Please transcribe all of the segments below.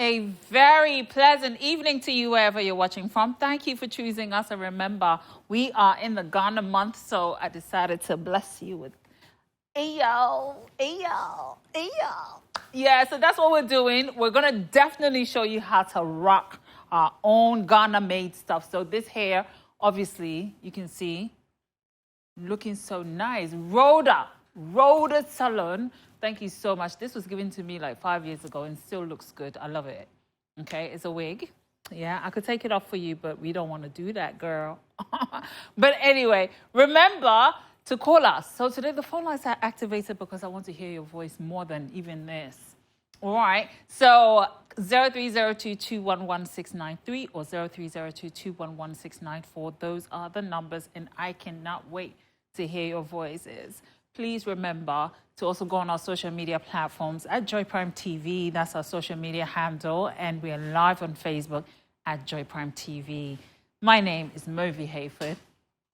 A very pleasant evening to you wherever you're watching from. Thank you for choosing us. And remember, we are in the Ghana month, so I decided to bless you with Ayo, Ayo, Ayo. Yeah, so that's what we're doing. We're going to definitely show you how to rock our own Ghana-made stuff. So this hair, obviously, you can see, looking so nice. Rhoda Salon. Thank you so much. This was given to me like 5 years ago and still looks good. I love it. Okay, it's a wig. Yeah, I could take it off for you, but we don't want to do that, girl. But anyway, remember to call us. So today the phone lines are activated because I want to hear your voice more than even this. All right, so 0302211693 or 0302211694. Those are the numbers, and I cannot wait to hear your voices. Please remember to also go on our social media platforms at Joy Prime TV. That's our social media handle. And we are live on Facebook at Joy Prime TV. My name is Mauvie Hayford.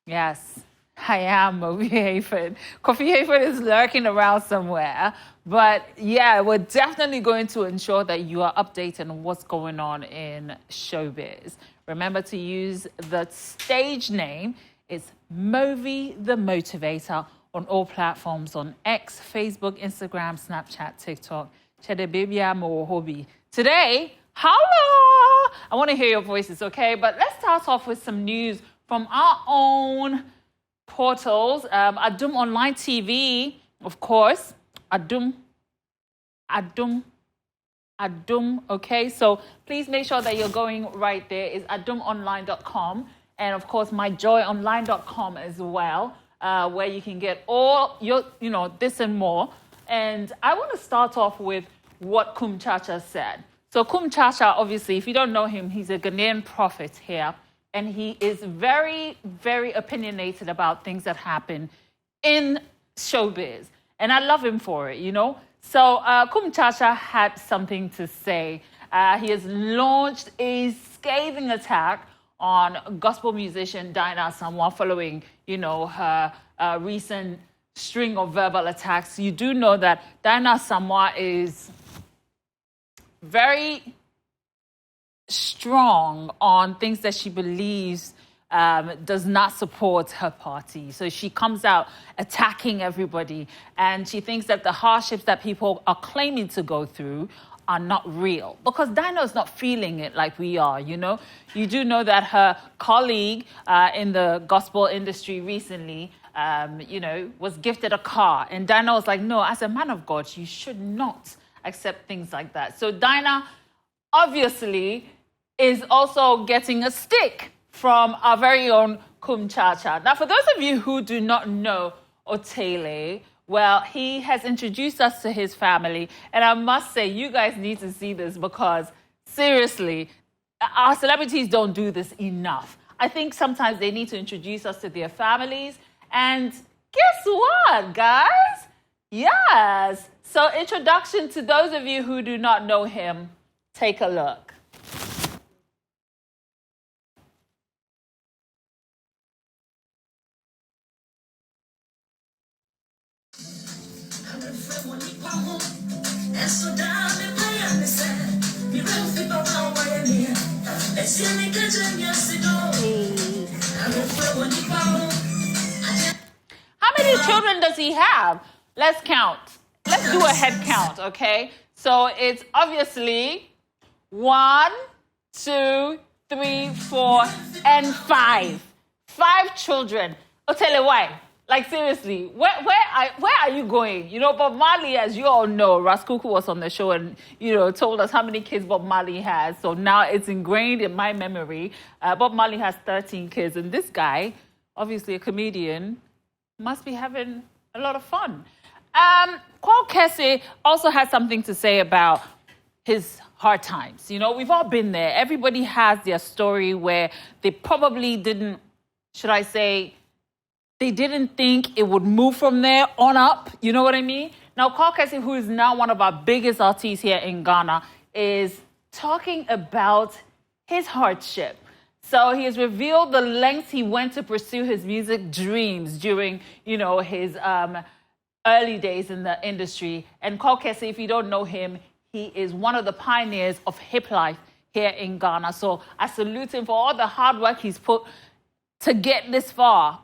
Yes, I am Mauvie Hayford. Kofi Hayford is lurking around somewhere. But yeah, we're definitely going to ensure that you are updated on what's going on in showbiz. Remember to use the stage name. It's Mauvie the Motivator on all platforms, on X, Facebook, Instagram, Snapchat, TikTok. Today, hello! I want to hear your voices, okay? But let's start off with some news from our own portals. Adum Online TV, of course. Adum, okay? So please make sure that you're going right there. It's adumonline.com. And of course, myjoyonline.com as well. Where you can get all your, this and more. And I want to start off with what Kum Chacha said. So Kum Chacha, obviously, if you don't know him, he's a Ghanaian prophet here. And he is very, very opinionated about things that happen in showbiz. And I love him for it, So Kum Chacha had something to say. He has launched a scathing attack on gospel musician Dinah Samoa following, her recent string of verbal attacks. You do know that Dinah Samoa is very strong on things that she believes does not support her party. So she comes out attacking everybody, and she thinks that the hardships that people are claiming to go through are not real, because Dinah is not feeling it like we are, You do know that her colleague in the gospel industry recently, was gifted a car. And Dinah was like, no, as a man of God, you should not accept things like that. So Dinah, obviously, is also getting a stick from our very own Kum Chacha. Now, for those of you who do not know Otele, well, he has introduced us to his family. And I must say, you guys need to see this because, seriously, our celebrities don't do this enough. I think sometimes they need to introduce us to their families. And guess what, guys? Yes. So, introduction to those of you who do not know him. Take a look. How many children does he have? Let's count. Let's do a head count, okay? So it's obviously 1, 2, 3, 4, and 5. 5 children. Otele, why? Like, seriously, where are you going? Bob Marley, as you all know, Raskuku was on the show and, told us how many kids Bob Marley has. So now it's ingrained in my memory. Bob Marley has 13 kids. And this guy, obviously a comedian, must be having a lot of fun. Kwal Kese also has something to say about his hard times. We've all been there. Everybody has their story where they probably didn't, should I say, they didn't think it would move from there on up. You know what I mean? Now, Kwal Kese, who is now one of our biggest artists here in Ghana, is talking about his hardship. So he has revealed the lengths he went to pursue his music dreams during, his early days in the industry. And Kwal Kese, if you don't know him, he is one of the pioneers of hip life here in Ghana. So I salute him for all the hard work he's put to get this far.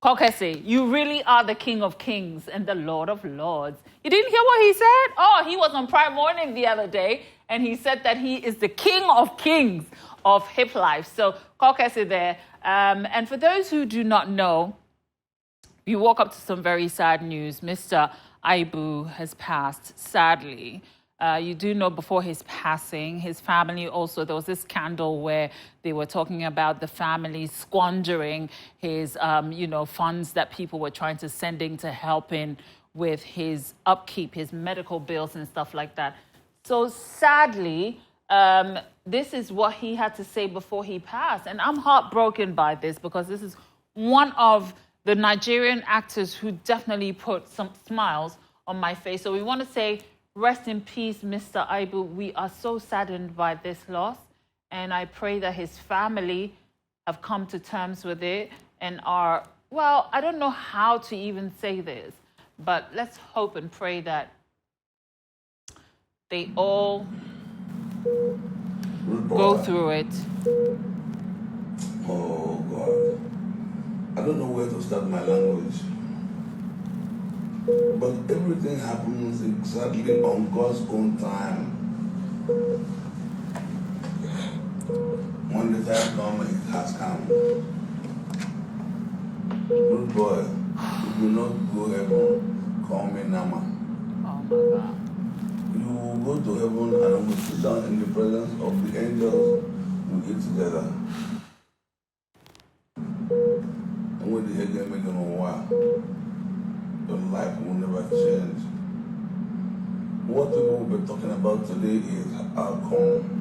Kokese, you really are the King of Kings and the Lord of Lords. You didn't hear what he said? Oh, he was on Prime Morning the other day, and he said that he is the King of Kings of hip life. So Kokese there. And for those who do not know, we woke up to some very sad news. Mr. Aibu has passed, sadly. You do know before his passing, his family also, there was this scandal where they were talking about the family squandering his, funds that people were trying to send in to help in with his upkeep, his medical bills and stuff like that. So sadly, this is what he had to say before he passed. And I'm heartbroken by this because this is one of the Nigerian actors who definitely put some smiles on my face. So we want to say, rest in peace, Mr. Aibu. We are so saddened by this loss. And I pray that his family have come to terms with it and are, well, I don't know how to even say this, but let's hope and pray that they all go through it. Oh, God. I don't know where to start my language. But everything happens exactly on God's own time. When the time comes, it has come. Good boy, if you not go heaven, call me Nama. Oh my God. You will go to heaven and will sit down in the presence of the angels we eat together. And when the angels make them a while, your life will never change. What we will be talking about today is how come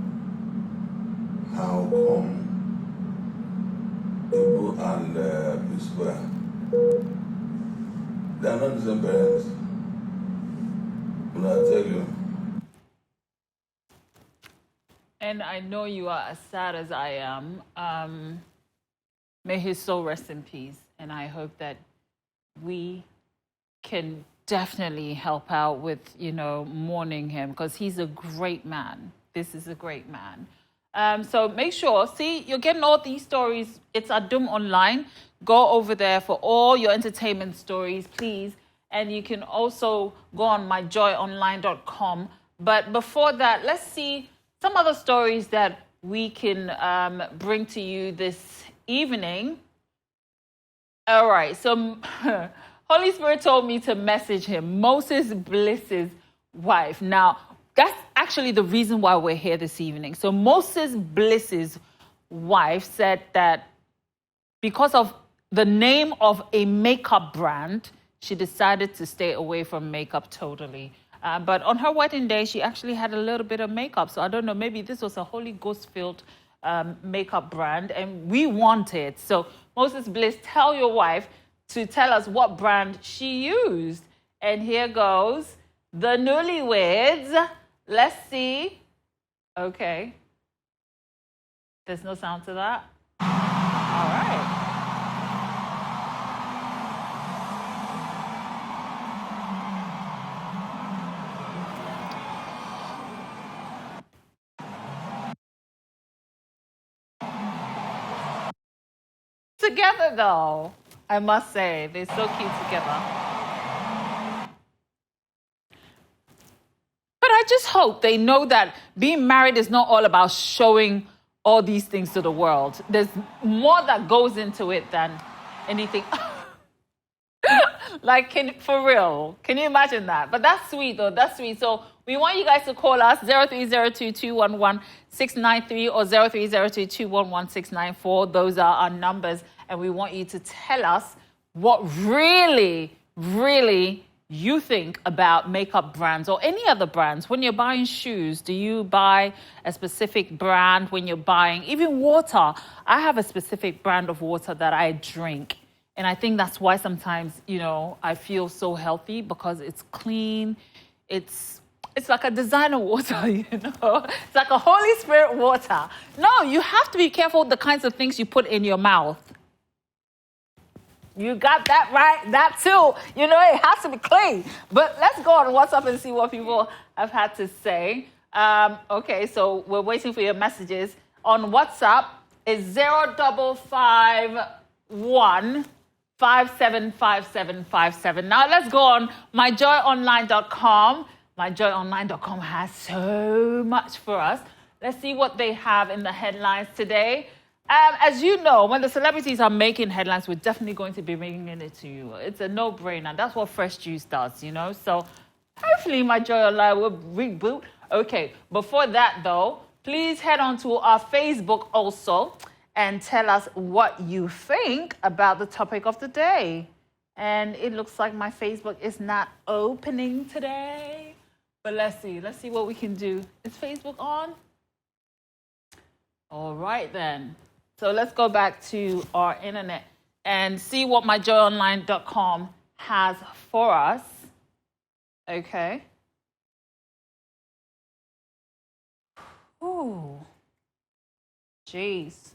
Ibu and P-Square, they are not the same parents. But I tell you. And I know you are as sad as I am. May his soul rest in peace. And I hope that we can definitely help out with, mourning him because he's a great man. This is a great man. So make sure, you're getting all these stories. It's Adum Online. Go over there for all your entertainment stories, please. And you can also go on myjoyonline.com. But before that, let's see some other stories that we can bring to you this evening. All right, so Holy Spirit told me to message him, Moses Bliss's wife. Now, that's actually the reason why we're here this evening. So Moses Bliss's wife said that because of the name of a makeup brand, she decided to stay away from makeup totally. But on her wedding day, she actually had a little bit of makeup. So I don't know, maybe this was a Holy Ghost-filled makeup brand, and we want it. So Moses Bliss, tell your wife to tell us what brand she used. And here goes the newlyweds. Let's see. Okay. There's no sound to that? All right. Together, though, I must say, they're so cute together. But I just hope they know that being married is not all about showing all these things to the world. There's more that goes into it than anything. For real, can you imagine that? But that's sweet, though. That's sweet. So we want you guys to call us 0302-211-693 or 0302-211-694. Those are our numbers. And we want you to tell us what really, really you think about makeup brands or any other brands. When you're buying shoes, do you buy a specific brand? When you're buying even water, I have a specific brand of water that I drink. And I think that's why sometimes, I feel so healthy because it's clean. It's like a designer water, It's like a Holy Spirit water. No, you have to be careful the kinds of things you put in your mouth. You got that right, that too. It has to be clean. But let's go on WhatsApp and see what people I've had to say. Okay, so we're waiting for your messages. On WhatsApp, it's 0551 575757. Now let's go on myjoyonline.com. Myjoyonline.com has so much for us. Let's see what they have in the headlines today. As you know, when the celebrities are making headlines, we're definitely going to be bringing it to you. It's a no-brainer. That's what Fresh Juice does, you know? So hopefully My Joy Online will reboot. Okay, before that, though, please head on to our Facebook also and tell us what you think about the topic of the day. And it looks like my Facebook is not opening today. But let's see what we can do. Is Facebook on? All right, then. So let's go back to our internet and see what myjoyonline.com has for us. Okay. Ooh. Jeez.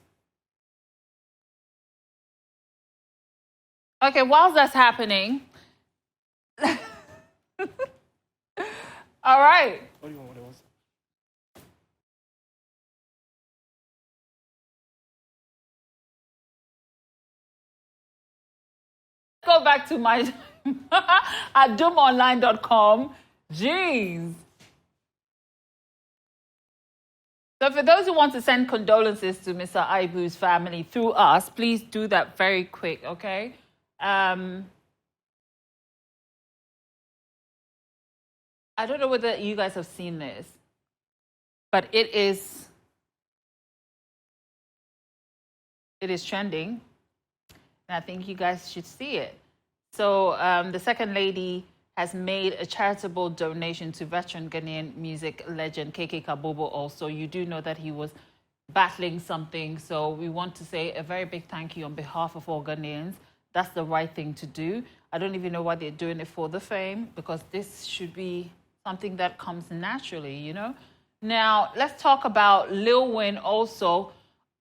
Okay, while that's happening. All right. What do you want? What it was? Go back to my at doomonline.com. Jeez. So for those who want to send condolences to Mr. Aibu's family through us, please do that very quick, okay? I don't know whether you guys have seen this, but it is trending, and I think you guys should see it. So the second lady has made a charitable donation to veteran Ghanaian music legend KK Kabobo also. You do know that he was battling something, so we want to say a very big thank you on behalf of all Ghanaians. That's the right thing to do. I don't even know why they're doing it for the fame, because this should be something that comes naturally, you know? Now, let's talk about Lil Wayne also.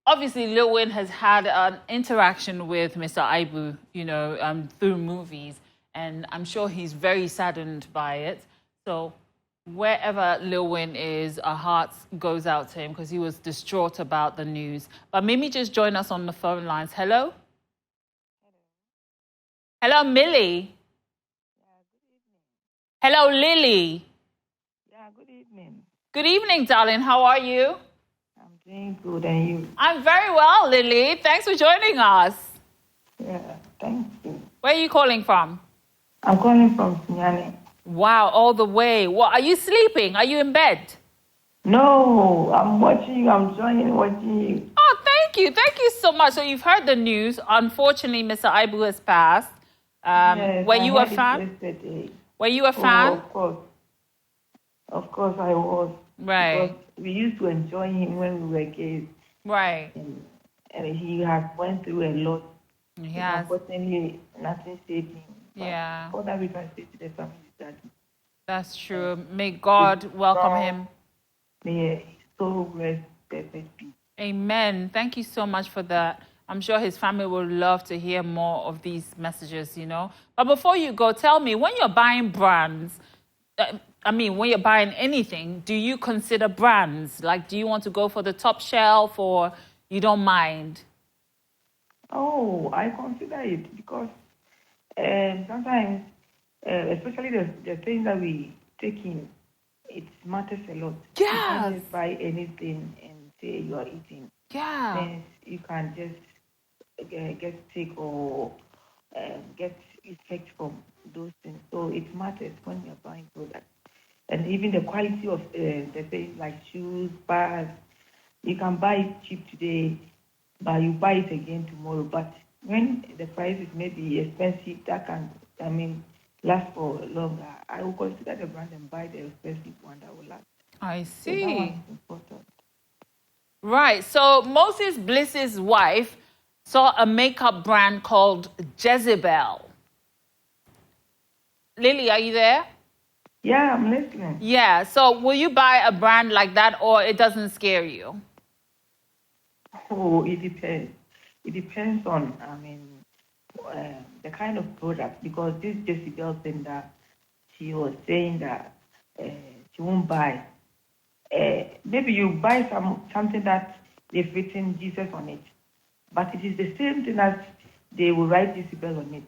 Obviously, Lil Wayne has had an interaction with Mr. Aibu, you know, through movies, and I'm sure he's very saddened by it. So wherever Lil Wayne is, our hearts goes out to him because he was distraught about the news. But Mimi just joined us on the phone lines. Hello? Hello, Millie. Yeah, good evening. Hello, Lily. Yeah, good evening. Good evening, darling. How are you? I'm doing good, and you? I'm very well, Lily. Thanks for joining us. Yeah, thank you. Where are you calling from? I'm calling from Sinyane. Wow, all the way. What, are you sleeping? Are you in bed? No, I'm watching you. I'm watching you. Oh, thank you. Thank you so much. So you've heard the news. Unfortunately, Mr. Aibu has passed. Yes, were you I a fan? yesterday. Were you a fan? Of course. Of course I was. Right. Because we used to enjoy him when we were kids. Right. And he has went through a lot. Yes. Unfortunately, nothing saved him. But Yeah. all that we can say to the family is that That's true. May God welcome him. may his soul rest perfect peace. Amen. Thank you so much for that. I'm sure his family would love to hear more of these messages, you know. But before you go, tell me, when you're buying brands, when you're buying anything, do you consider brands? Like, do you want to go for the top shelf or you don't mind? Oh, I consider it because sometimes, especially the things that we take in, it matters a lot. You can't Yes. just buy anything and say you are eating. Yeah. Then you can just get sick or get effect from those things. So it matters when you're buying products. And even the quality of the things like shoes, bags, you can buy it cheap today, but you buy it again tomorrow. But when the price is maybe expensive, that can, last for longer. I will consider the brand and buy the expensive one that will last. I So that one see. is important. Right. So Moses Bliss's wife saw a makeup brand called Jezebel. Lily, are you there? Yeah, I'm listening. Yeah. So will you buy a brand like that or it doesn't scare you? Oh, it depends. It depends on, the kind of product. Because this Jezebel thing that she was saying that she won't buy. Maybe you buy something that they've written Jesus on it, but it is the same thing as they will write Jezebel on it.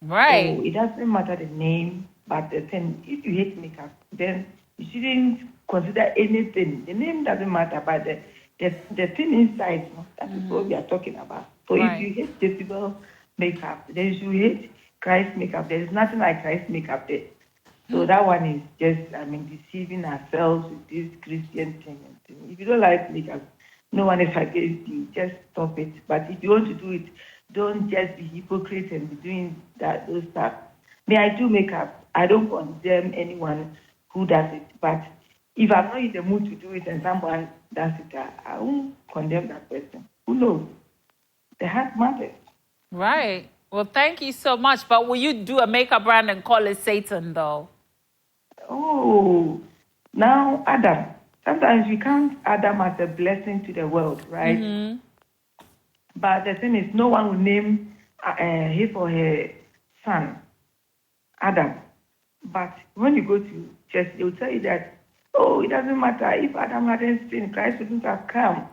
Right. So it doesn't matter the name, but the thing, if you hate makeup, then you shouldn't consider anything. The name doesn't matter, but the thing inside, that is what we are talking about. So if you hate Jezebel makeup, then you hate Christ makeup. There is nothing like Christ makeup there. So that one is just, deceiving ourselves with this Christian thing. If you don't like makeup, no one is against you. Just stop it. But if you want to do it, don't just be hypocrite and be doing those stuff. I do makeup. I don't condemn anyone who does it. But if I'm not in the mood to do it and someone does it, I won't condemn that person. Who knows? The heart matters. Right. Well, thank you so much. But will you do a makeup brand and call it Satan, though? Oh, now Adam. Sometimes we count Adam as a blessing to the world, right? Mm-hmm. But the thing is, no one will name his or her son Adam. But when you go to church, they will tell you that, it doesn't matter. If Adam hadn't sinned, Christ wouldn't have come.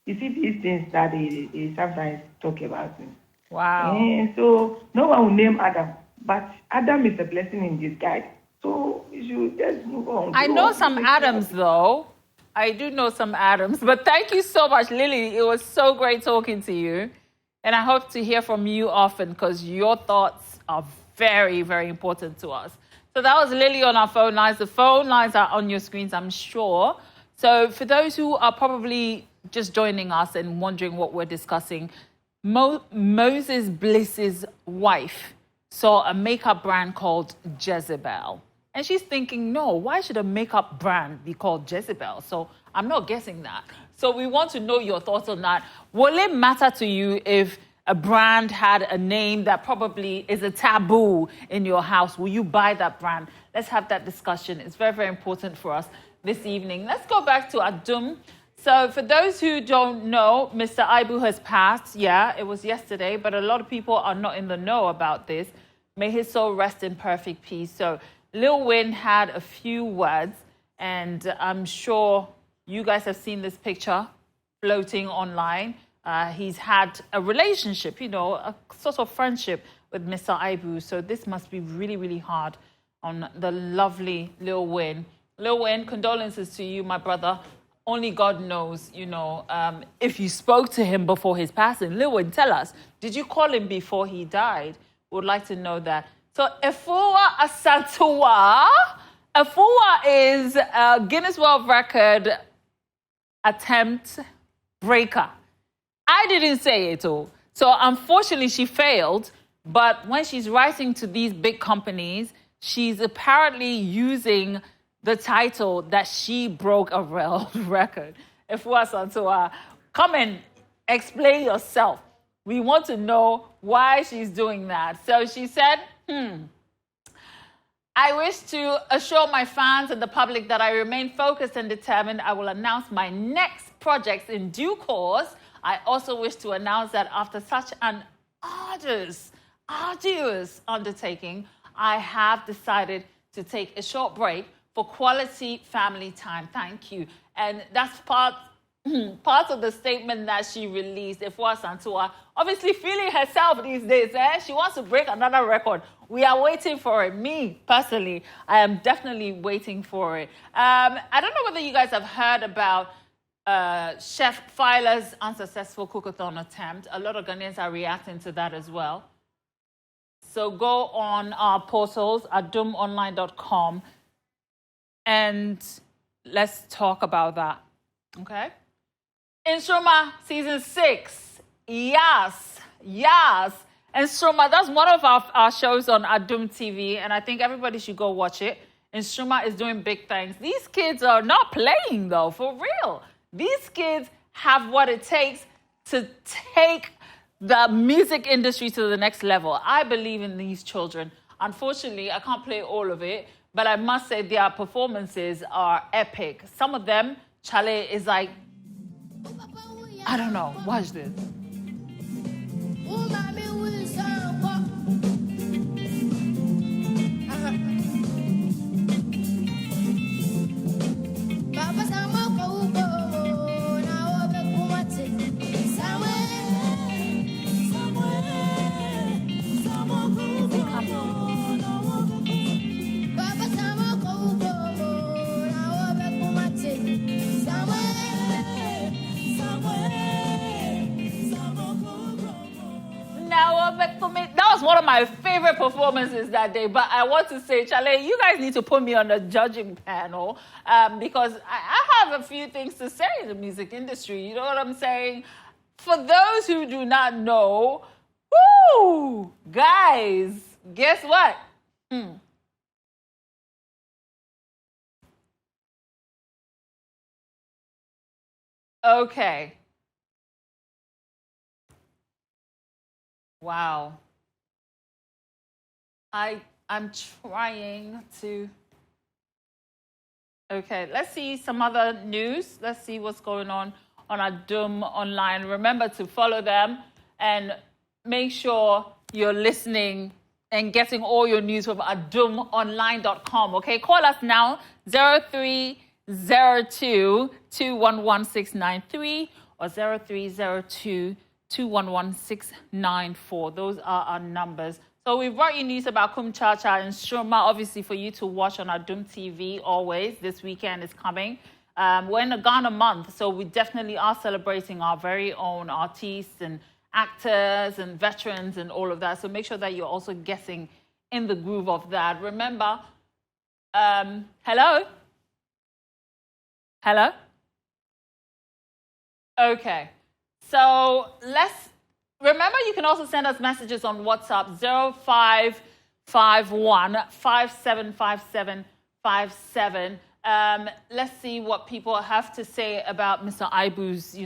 You see these things that they sometimes talk about. Wow. And so no one will name Adam. But Adam is a blessing in disguise. So you should just move on. I know some Adams, though. I do know some Adams. But thank you so much, Lily. It was so great talking to you. And I hope to hear from you often because your thoughts are very, very important to us. So that was Lily on our phone lines. The phone lines are on your screens, I'm sure. So for those who are probably just joining us and wondering what we're discussing, Moses Bliss's wife saw a makeup brand called Jezebel. And she's thinking, no, why should a makeup brand be called Jezebel? So I'm not guessing that. So we want to know your thoughts on that. Will it matter to you if a brand had a name that probably is a taboo in your house? Will you buy that brand? Let's have that discussion. It's very, very important for us this evening. Let's go back to Adum. So for those who don't know, Mr. Ibu has passed. Yeah, it was yesterday, but a lot of people are not in the know about this. May his soul rest in perfect peace. So Lil Wayne had a few words, and I'm sure you guys have seen this picture floating online. He's had a relationship, a sort of friendship with Mr. Ibu. So this must be really, really hard on the lovely Lil Wayne. Lil Wayne, condolences to you, my brother. Only God knows, if you spoke to him before his passing. Lil Wayne, tell us, did you call him before he died? Would like to know that. So Efua Asantua. Efua is a Guinness World Record attempt breaker. I didn't say it all. So unfortunately, she failed. But when she's writing to these big companies, she's apparently using the title that she broke a world record. Efua Asantua, come and explain yourself. We want to know why she's doing that. So she said, I wish to assure my fans and the public that I remain focused and determined. I will announce my next projects in due course. I also wish to announce that after such an arduous undertaking, I have decided to take a short break for quality family time. Thank you. And that's part of the statement that she released. Efua Asantua, obviously feeling herself these days. She wants to break another record. We are waiting for it. Me, personally, I am definitely waiting for it. I don't know whether you guys have heard about Chef Fila's unsuccessful cookathon attempt. A lot of Ghanaians are reacting to that as well. So go on our portals, adumonline.com, and let's talk about that. Okay? Nkrumah season 6. Yes. Nkrumah, that's one of our shows on Adum TV, and I think everybody should go watch it. Nkrumah is doing big things. These kids are not playing, though, for real. These kids have what it takes to take the music industry to the next level. I believe in these children. Unfortunately, I can't play all of it, but I must say their performances are epic. Some of them, Chale is like, I don't know, watch this. was one of my favorite performances that day. But I want to say, Chale, you guys need to put me on the judging panel because I have a few things to say in the music industry. You know what I'm saying? For those who do not know, woo, guys, guess what? Okay. Wow. I'm trying to. Okay, let's see some other news. Let's see what's going on Adum Online. Remember to follow them and make sure you're listening and getting all your news from adumonline.com. Okay, call us now 0302 211 693 or 0302 211 694. Those are our numbers. So we brought you news about Kum Cha Cha and Shuma, obviously for you to watch on Adum TV always. This weekend is coming. We're in the Ghana month, so we definitely are celebrating our very own artists and actors and veterans and all of that. So make sure that you're also getting in the groove of that. Remember, hello? Hello? Okay. So remember, you can also send us messages on WhatsApp 0551 575757. Let's see what people have to say about Mr. Ibu's,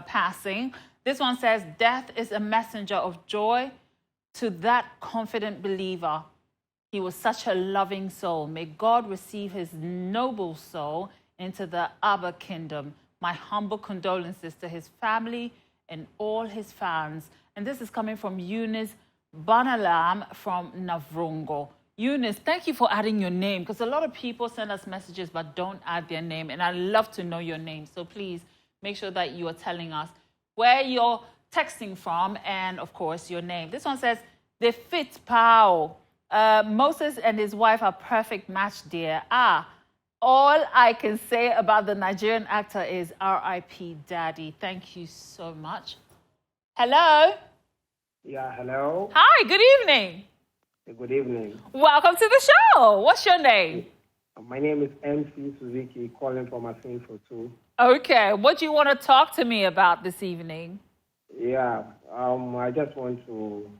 passing. This one says, death is a messenger of joy to that confident believer. He was such a loving soul. May God receive his noble soul into the Abba kingdom. My humble condolences to his family and all his fans. And this is coming from Eunice Banalam from Navrongo. Eunice, thank you for adding your name, because a lot of people send us messages but don't add their name, and I love to know your name. So please make sure that you are telling us where you're texting from and, of course, your name. This one says, they fit pow. Moses and his wife are perfect match, dear. All I can say about the Nigerian actor is R.I.P. Daddy. Thank you so much. Hello? Yeah, hello. Hi, good evening. Good evening. Welcome to the show. What's your name? My name is MC Suzuki, calling from Asin for two. Okay, what do you want to talk to me about this evening? Yeah, I just want to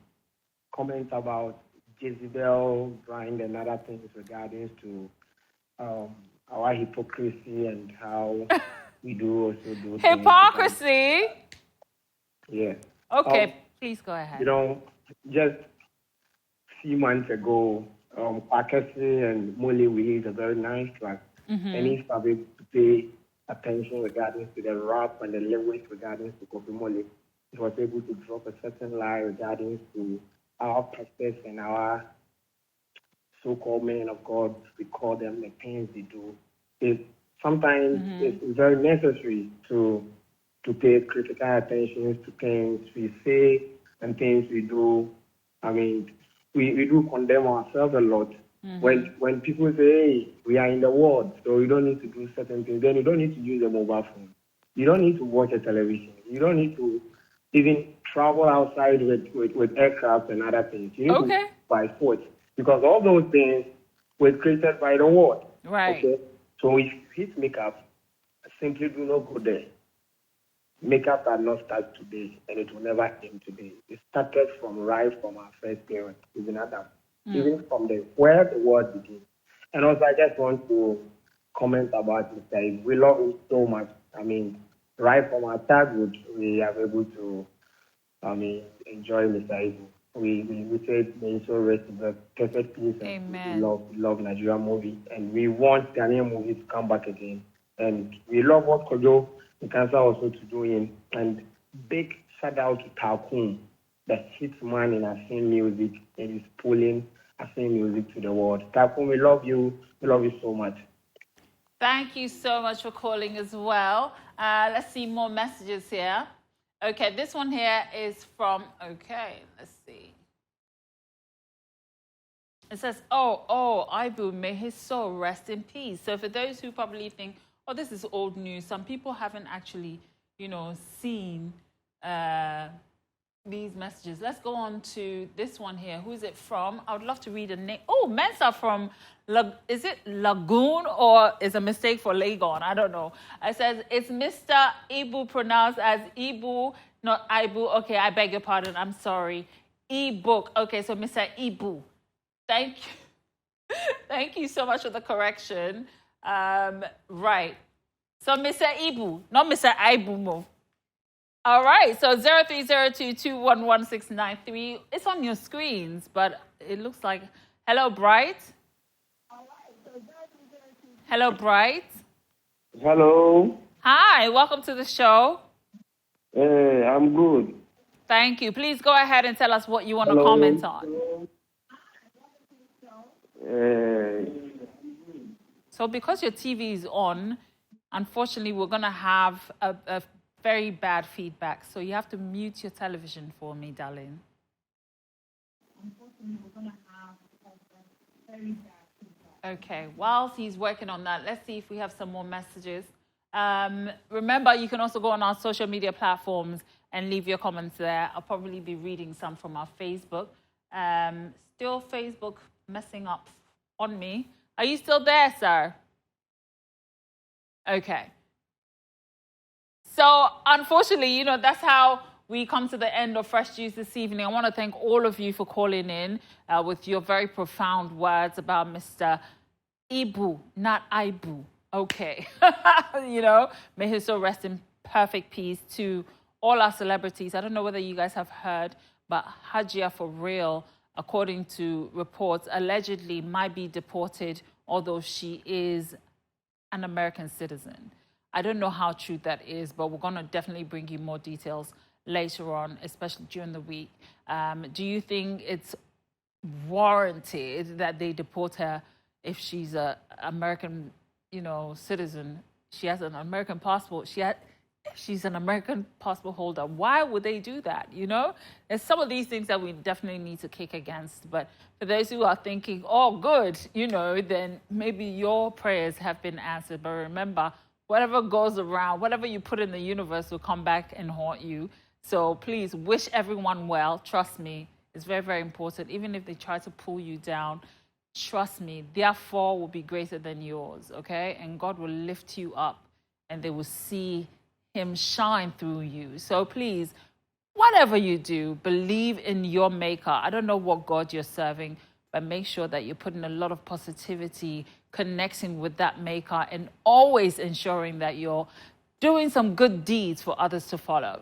comment about Jezebel brand and other things regarding to our hypocrisy and how we do also do hypocrisy? Yeah. Okay, please go ahead. Just a few months ago, Akasi and Mole released a very nice track, and he started to pay attention regarding to the rap and the lyrics regarding to Kofi Mole. He was able to drop a certain lie regarding to our pastors and our so-called men of God. We call them the things they do. Sometimes it's very necessary to pay critical attention to things we say and things we do. I mean, we do condemn ourselves a lot. When people say, hey, we are in the world, so you don't need to do certain things, then you don't need to use a mobile phone. You don't need to watch a television. You don't need to even travel outside with aircraft and other things. You need to by foot, because all those things were created by the world. Right. Okay? So if you hit makeup, simply do not go there. Makeup does not start today, and it will never end today. It started from our first parents, even Adam, even from where the world began. And also, I just want to comment about Mr. Ibu. We love him so much. I mean, right from our childhood, we are able to, enjoy Mr. Ibu. We said, may he so rest in the perfect peace. Amen. We love Nigerian movie, and we want Ghanaian movie to come back again. And we love what Kojo and Cancer also to do in. And big shout out to Talcum, the hit man in Asin music, and he's pulling Asin music to the world. Talcum, we love you. We love you so much. Thank you so much for calling as well. Let's see more messages here. Okay, this one here is from, let's see. It says, Ibu, may his soul rest in peace. So for those who probably think, this is old news, some people haven't actually, seen these messages. Let's go on to this one here. Who is it from? I would love to read a name. Oh, Mensa from, is it Lagoon or is a mistake for Lagon? I don't know. It says, it's Mr. Ibu pronounced as Ibu, not Ibu. Okay, I beg your pardon. I'm sorry. E-book. Okay, so Mr. Ibu. Thank you. Thank you so much for the correction. Right. So Mr. Ibu, not Mr. Ibu. All right, so 0302211693. It's on your screens, but it looks like, hello, Bright. Hello, Bright. Hello. Hi, welcome to the show. I'm good. Thank you. Please go ahead and tell us what you want to comment on. So because your TV is on, unfortunately, we're going to have a very bad feedback. So you have to mute your television for me, darling. Unfortunately, we're going to have a very bad feedback. Okay, whilst he's working on that, let's see if we have some more messages. Remember, you can also go on our social media platforms and leave your comments there. I'll probably be reading some from our Facebook. Still Facebook messing up on me. Are you still there, sir? Okay. So, unfortunately, that's how we come to the end of Fresh Juice this evening. I want to thank all of you for calling in with your very profound words about Mr. Ibu, not Ibu. Okay. May his soul rest in perfect peace to all our celebrities. I don't know whether you guys have heard, but Hajia for real, according to reports, allegedly might be deported, although she is an American citizen. I don't know how true that is, but we're going to definitely bring you more details later on, especially during the week. Do you think it's warranted that they deport her if she's an American, citizen? She has an American passport. She's an American passport holder. Why would they do that? There's some of these things that we definitely need to kick against. But for those who are thinking, oh, good, then maybe your prayers have been answered. But remember, whatever goes around, whatever you put in the universe will come back and haunt you. So please wish everyone well. Trust me, it's very, very important. Even if they try to pull you down, trust me, their fall will be greater than yours, okay? And God will lift you up and they will see him shine through you. So please, whatever you do, believe in your maker. I don't know what God you're serving, but make sure that you're putting a lot of positivity, connecting with that maker, and always ensuring that you're doing some good deeds for others to follow.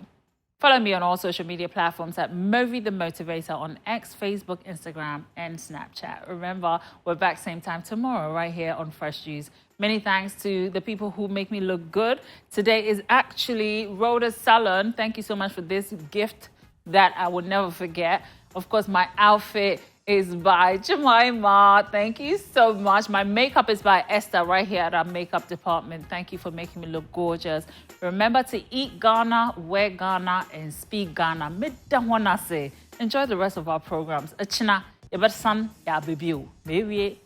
Follow me on all social media platforms at Mauvie the Motivator on X, Facebook, Instagram, and Snapchat. Remember, we're back same time tomorrow right here on Fresh Juice. Many thanks to the people who make me look good. Today is actually Rhoda's Salon. Thank you so much for this gift that I will never forget. Of course, my outfit is by Jemima. Thank you so much. My makeup is by Esther right here at our makeup department. Thank you for making me look gorgeous. Remember to eat Ghana, wear Ghana, and speak Ghana. Enjoy the rest of our programs. Achina, ya baby, maybe.